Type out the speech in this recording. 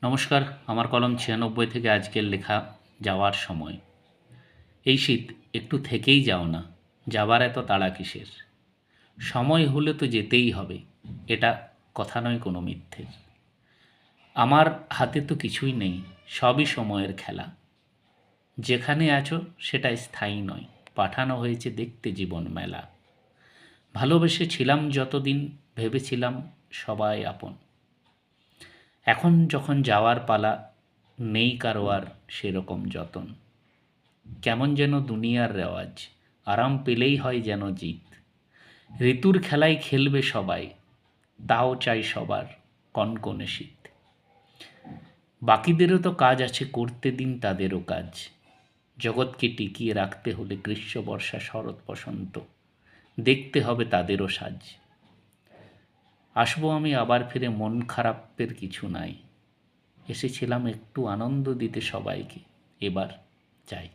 নমস্কার। আমার কলম ৯৬ থেকে আজকের লেখা যাওয়ার সময়। এই শীত একটু থেকেই যাও না, যাবার এত তাড়া কিসের? সময় হলে তো যেতেই হবে, এটা কথা নয় কোনো মিথ্যে। আমার হাতে তো কিছুই নেই, সবই সময়ের খেলা। যেখানে আছো সেটা স্থায়ী নয়, পাঠানো হয়েছে দেখতে জীবন মেলা। ভালোবেসেছিলাম যতদিন, ভেবেছিলাম সবাই আপন। এখন যখন যাওয়ার পালা, নেই কারো আর সেরকম যতন। কেমন যেন দুনিয়ার রেওয়াজ, আরাম পেলেই হয় যেন জিত। ঋতুর খেলায় খেলবে সবাই, তাও চাই সবার কনকনে শীত। বাকিদেরও তো কাজ আছে, করতে দিন তাদেরও কাজ। জগৎকে টিকিয়ে রাখতে হলে গ্রীষ্ম বর্ষা শরৎ বসন্ত, দেখতে হবে তাদেরও সাজ। আসবো আমি আবার ফিরে, মন খারাপের কিছু নাই। এসেছিলাম একটু আনন্দ দিতে সবাইকে, এবার যাই।